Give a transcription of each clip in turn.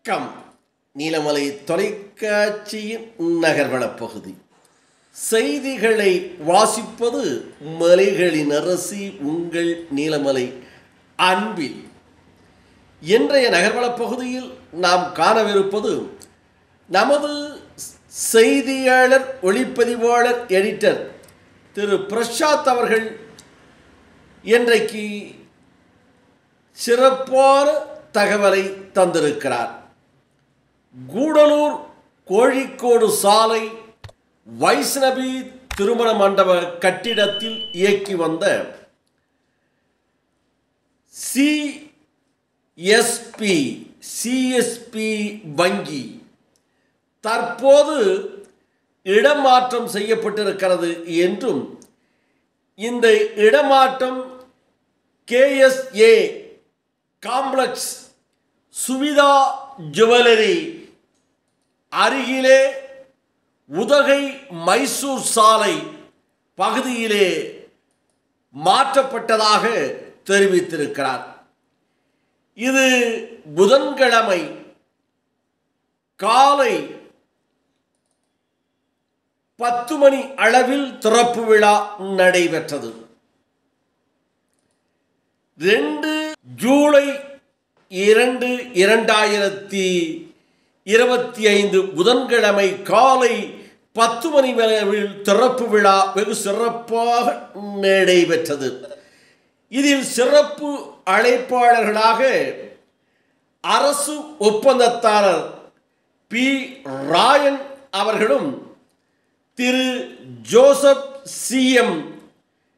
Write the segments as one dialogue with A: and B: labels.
A: வணக்கம். நீலமலை தொலைக்காட்சியின் நகர்வளப் பகுதி செய்திகளை வாசிப்பது மலைகளின் அரசி உங்கள் நீலமலை அன்பில். இன்றைய நகர்வளப் பகுதியில் நாம் காணவிருப்பது நமது செய்தியாளர் ஒளிப்பதிவாளர் எடிட்டர் திரு பிரசாத் அவர்கள் இன்றைக்கு சிறப்பான தகவலை தந்திருக்கிறார். கூடலூர் கோழிக்கோடு சாலை வைஷ்ணவி திருமண மண்டப கட்டிடத்தில் இயக்கி வந்த சிஎஸ்பி வங்கி தற்போது இடமாற்றம் செய்யப்பட்டிருக்கிறது என்றும் இந்த இடமாற்றம் KSA காம்ப்ளெக்ஸ் சுவிதா ஜுவல்லரி அருகிலே உதகை மைசூர் சாலை பகுதியிலே மாற்றப்பட்டதாக தெரிவித்திருக்கிறார். இது புதன்கிழமை காலை 10 மணி அளவில் திறப்பு விழா நடைபெற்றது. 2 ஜூலை 2025 புதன்கிழமை காலை 10 மணி அளவில் திறப்பு விழா வெகு சிறப்பாக நடைபெற்றது. இதில் சிறப்பு அழைப்பாளர்களாக அரசு ஒப்பந்ததாரர் பி. ராயன் அவர்களும் திரு ஜோசப் CM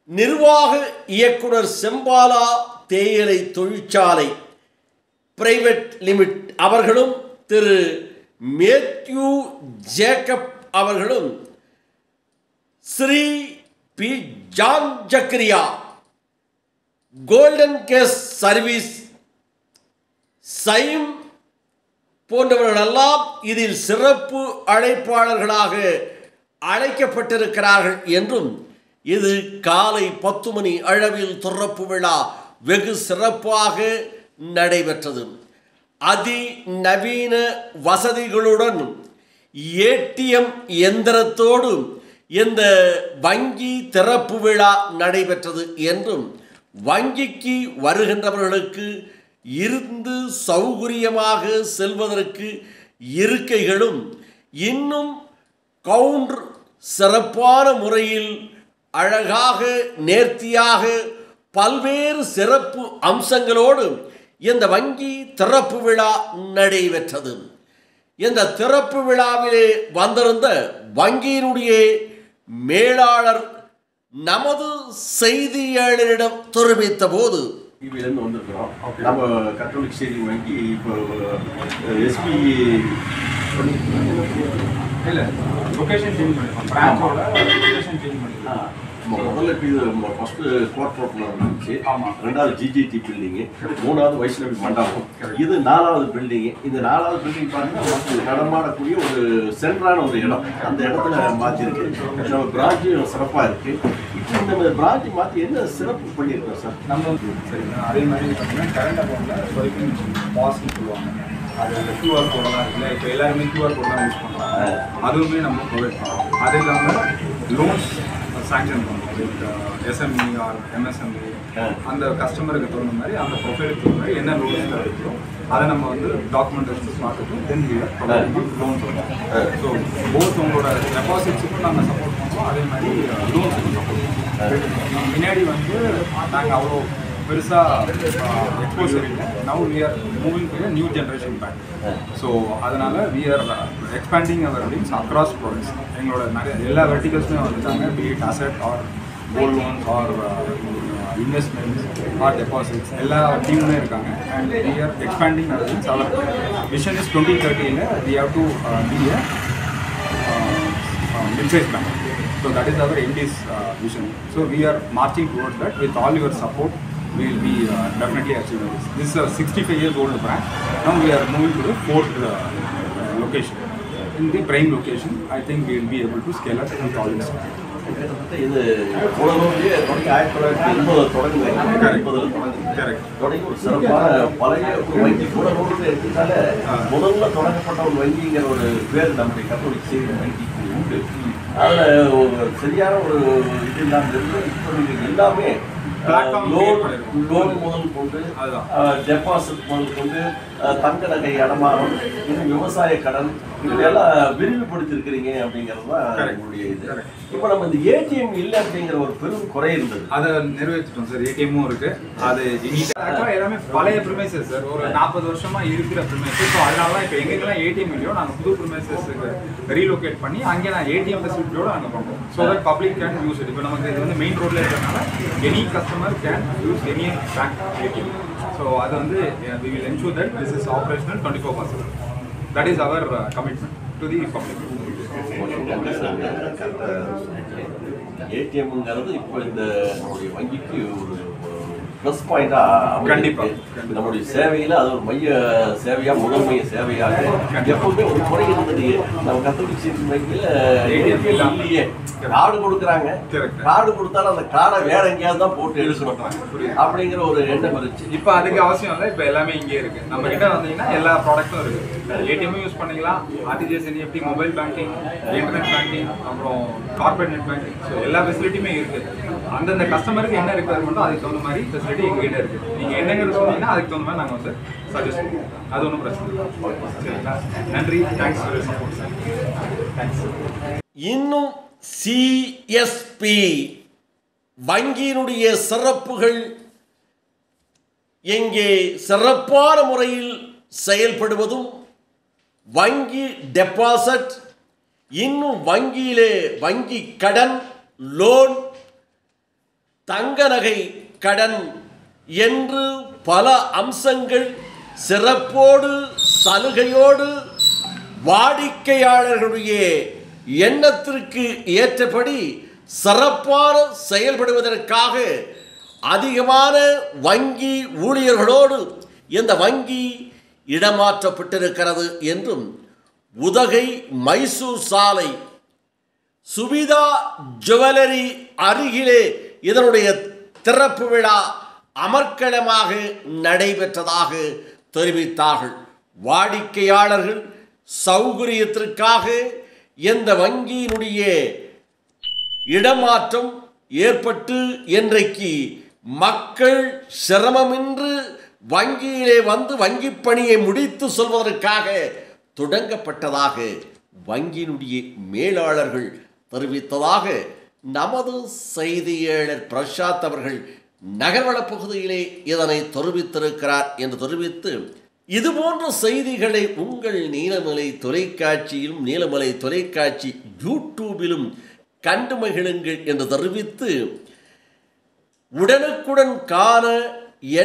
A: நிர்வாக இயக்குனர் செம்பாலா தேயிலை தொழிற்சாலை பிரைவேட் லிமிட் அவர்களும் திரு மேத்யூ ஜேக்கப் அவர்களும் Shri P. John Zacharia golden gas service சைம் போன்றவர்களெல்லாம் இதில் சிறப்பு அழைப்பாளர்களாக அழைக்கப்பட்டிருக்கிறார்கள் என்றும் இது காலை 10 மணி அளவில் திறப்பு விழா வெகு சிறப்பாக நடைபெற்றது. அதிநவீன வசதிகளுடன் ATM எந்திரத்தோடு இந்த வங்கி திறப்பு விழா நடைபெற்றது என்றும் வங்கிக்கு வருகின்றவர்களுக்கு இருந்து சௌகரியமாக செல்வதற்கு இருக்கைகளும் இன்னும் கவுண்டர் சிறப்பான முறையில் அழகாக நேர்த்தியாக பல்வேறு சிறப்பு அம்சங்களோடு இந்த வங்கி திறப்பு விழா நடைபெற்றது. இந்த திறப்பு விழாவிலே வந்திருந்த வங்கியினுடைய மேலாளர் நமது செய்தியாளரிடம் தெரிவித்த போது
B: இருந்து வந்திருக்கிறோம். நம்ம கத்தோலிக் செய்தி வங்கி இப்போ எஸ்பி இல்லை லொக்கேஷன் சேஞ்ச் பண்ணிருக்கோம். பிரான்ச்சோட லொக்கேஷன் சேஞ்ச் பண்ணிருக்கோம். முதல்ல இது ஃபர்ஸ்ட் கோர்ட் ரோட்ல இருந்துச்சு. ரெண்டாவது GGT பில்டிங்கு, மூணாவது வைஷ்ணவி மண்டபம், இது 4வது பில்டிங்கு. இந்த 4வது பில்டிங் பார்த்தீங்கன்னா நடமாடக்கூடிய ஒரு சென்ட்ரான ஒரு இடம். அந்த இடத்துல மாற்றிருக்கு. நம்ம பிரான்ச்சும் சிறப்பாக இருக்கு. இப்போ இந்த பிரான்ச்சு மாற்றி என்ன சிறப்பு பண்ணியிருக்கோம் சார்?
C: நம்ம சரிங்களா, அதே மாதிரி பார்த்தீங்கன்னா கரண்ட் அக்கௌண்ட்டில் ஸ்வைப்பிங் பாஸ்ன்னு சொல்லுவாங்க. அது அந்த QR கோடெல்லாம் இருக்குல்ல, இப்போ எல்லாருமே QR கோட் தான் யூஸ் பண்ணுறாங்க. அதுவுமே நம்ம ப்ரொவைட் பண்ணுறோம். அது இல்லாமல் லோன்ஸ் சாங்ஷன் பண்ணுறோம். லைக் SME ஆர் MSME அந்த கஸ்டமருக்கு தகுந்த மாதிரி அந்த ப்ரொஃபைலுக்கு தகுந்த மாதிரி என்ன லோன்ஸ் கிடைக்குதோ அதை நம்ம வந்து டாக்குமெண்டேஷன்ஸ் பார்த்துட்டு தென் லோன் சொல்லுவோம். ஸோ போத் உங்களோட டெபாசிட்ஸுக்கும் நாங்கள் சப்போர்ட் பண்ணுவோம், அதே மாதிரி லோன்ஸுக்கும் சப்போர்ட் பண்ணுவோம். முன்னாடி வந்து நாங்கள் அவ்வளோ பெருசாக எக்ஸ்போசர் இல்லை. Now we are moving to new generation bank. So அதனால் we are expanding our links across products. எங்களோட நிறைய எல்லா வெர்டிகல்ஸுமே வந்துட்டாங்க. Be it asset or gold loans or investments or deposits எல்லா டீமுமே இருக்காங்க. And we are expanding our links. Our vision is 2030 we have to be a mid-sized bank. So that is our MD's vision. So we are marching towards that. With all your support, we will be definitely achieving this. This is a 65 years old brand. Now we are moving to the 4th location. In the prime location, I think we will be able to scale up with all this.
B: இது உலகிலேயே தொடங்கி 1980 தொடங்குது. 80 தொடங்கி ஒரு சிறப்பான பழைய ஒரு வங்கி உலகோடு எடுத்துட்டாலே முதல்ல தொடங்கப்பட்ட ஒரு வங்கிங்கிற ஒரு பேர் நம்முடைய கத்தோலிக்க செய்தி வங்கிக்கு உண்டு. அதில் ஒரு சரியான ஒரு இது இல்லாமல் இருந்து இப்போ நீங்கள் எல்லாமே லோன் முதல் கொண்டு டெபாசிட் முதல் கொண்டு தங்க நகை அடமானம் இன்னும் விவசாய கடன் இதெல்லாம் விரிவுபடுத்திருக்கிறீங்க அப்படிங்கிறது தான் என்னுடைய இது. இப்போ நம்ம இந்த ஏடிஎம் இல்லை அப்படிங்கிற ஒரு பெரும் குறை இருந்தது,
C: அதை நிறைவேற்றிட்டோம் சார். ஏடிஎம்மும் இருக்கு. அது எல்லாமே பழைய ப்ரிமைசஸ் சார், ஒரு 40 வருஷமா இருக்கிற ப்ரிமைசஸ். ஸோ அதனால தான் இப்போ எங்கெங்கெல்லாம் ஏடிஎம் இல்லையோ நாங்கள் புது ப்ரிமைசஸ்க்கு ரீலோகேட் பண்ணி அங்கே நான் ஏடிஎம் ஃபெசிலிட்டியோட நாங்கள் பண்ணுறோம். So that public can use it. இப்போ நமக்கு இது வந்து மெயின் ரோட்ல இருக்கிறதுனால any customer can use any bank ATM. So அது வந்து we will ensure that this is operational 24/7. That is our commitment to the public.
B: ஏடிஎம்ங்கிறது இப்போ இந்த நம்முடைய வங்கிக்கு ஒரு ப்ளஸ் பாயிண்டா கண்டிப்பாக நம்முடைய சேவையில் அது ஒரு மைய சேவையா முதன்மைய சேவையாக எப்பவுமே ஒரு முறை இருந்தது. நம்ம கத்தோலிக்க செய்தி வங்கியில் இல்லையே கார்டு கொடுக்குறாங்க, கார்டு கொடுத்தாலும் அந்த கார்டை வேற எங்கேயாவது தான் போட்டு எடுக்கணும் அப்படிங்கிற ஒரு எண்ணம் இருந்துச்சு.
C: இப்போ அதுக்கு அவசியம் இல்லை. இப்போ எல்லாமே இங்கே இருக்கு. நம்ம கிட்ட வந்தீங்கன்னா எல்லா ப்ராடக்ட்டும் இருக்கு. ஏடிஎம்மும் யூஸ் பண்ணிக்கலாம், RTGS, NEFT, mobile banking, internet banking, அப்புறம் கார்பரேட் நெட் பேங்கிங். ஸோ எல்லா ஃபெசிலிட்டியுமே இருக்கு. அந்தந்த கஸ்டமருக்கு என்ன ரெக்குவயர்மெண்ட்டோ அதுக்கு தகுந்த மாதிரி ஃபெசிலிட்டி எங்ககிட்ட இருக்கு. நீங்க என்னங்கிறது சொன்னீங்கன்னா அதுக்கு தகுந்த மாதிரி நாங்கள் வந்து சஜஸ்ட் பண்ணுவோம். அது ஒன்றும் பிரச்சனை இல்லை. சரிங்களா? நன்றி. Thanks for your support sir. Thanks.
A: இன்னும் சிஎஸ்பி வங்கியினுடைய சிறப்புகள் எங்கே சிறப்பான முறையில் செயல்படுவதும், வங்கி டெபாசிட், இன்னும் வங்கியிலே வங்கி கடன், லோன், தங்க நகை கடன் என்று பல அம்சங்கள் சிறப்போடு சலுகையோடு வாடிக்கையாளர்களுடைய எண்ணத்திற்கு ஏற்றபடி சிறப்பான செயல்படுவதற்காக அதிகமான வங்கி ஊழியர்களோடு இந்த வங்கி இடமாற்றப்பட்டிருக்கிறது என்றும் உதகை மைசூர் சாலை சுபிதா ஜுவல்லரி அருகிலே இதனுடைய திறப்பு விழா அமர்க்களமாக நடைபெற்றதாக தெரிவித்தார்கள். வாடிக்கையாளர்கள் சௌகரியத்திற்காக இந்த வங்கியினுடைய இடமாற்றம் ஏற்பட்டு இன்றைக்கு மக்கள் சிரமமின்றி வங்கியிலே வந்து வங்கி பணியை முடித்து சொல்வதற்காக தொடங்கப்பட்டதாக வங்கியினுடைய மேலாளர்கள் தெரிவித்ததாக நமது செய்தியாளர் பிரசாத் அவர்கள் நகர்வள பகுதியிலே இதனை தெரிவித்திருக்கிறார் என்று தெரிவித்து, இதுபோன்ற செய்திகளை உங்கள் நீலமலை தொலைக்காட்சியிலும் நீலமலை தொலைக்காட்சி யூடியூபிலும் கண்டு மகிழுங்கள் என்று தெரிவித்து, உடனுக்குடன் காண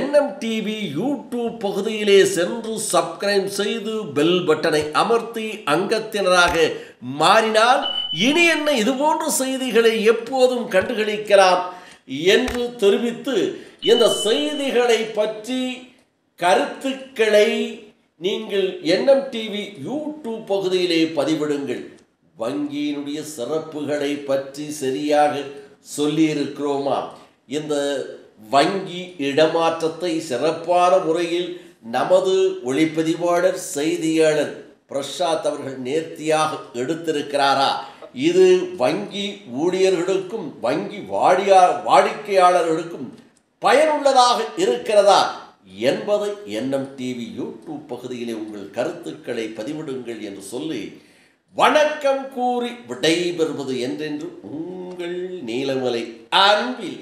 A: NMTV யூடியூப் பகுதியிலே சென்று சப்ஸ்கிரைப் செய்து பெல் பட்டனை அமர்த்தி அங்கத்தினராக மாறினால் இனி என்ன இதுபோன்ற செய்திகளை எப்போதும் கண்டுகளிக்கலாம் என்று தெரிவித்து, இந்த செய்திகளை பற்றி கருத்துக்களை நீங்கள் NMTV யூடியூப் பகுதியிலே பதிவிடுங்கள். வங்கியினுடைய சிறப்புகளை பற்றி சரியாக சொல்லியிருக்கிறோமா? இந்த வங்கி இடமாற்றத்தை சிறப்பான முறையில் நமது ஒளிப்பதிவாளர் செய்தியாளர் பிரசாத் அவர்கள் நேர்த்தியாக எடுத்திருக்கிறாரா? இது வங்கி ஊழியர்களுக்கும் வங்கி வாடிக்கையாளர்களுக்கும் பயனுள்ளதாக இருக்கிறதா என்பதை NMTV யூடியூப் பகுதியிலே உங்கள் கருத்துக்களை பதிவிடுங்கள் என்று சொல்லி வணக்கம் கூறி விடைபெறுவது என்றென்று உங்கள் நீலமலை அன்பில்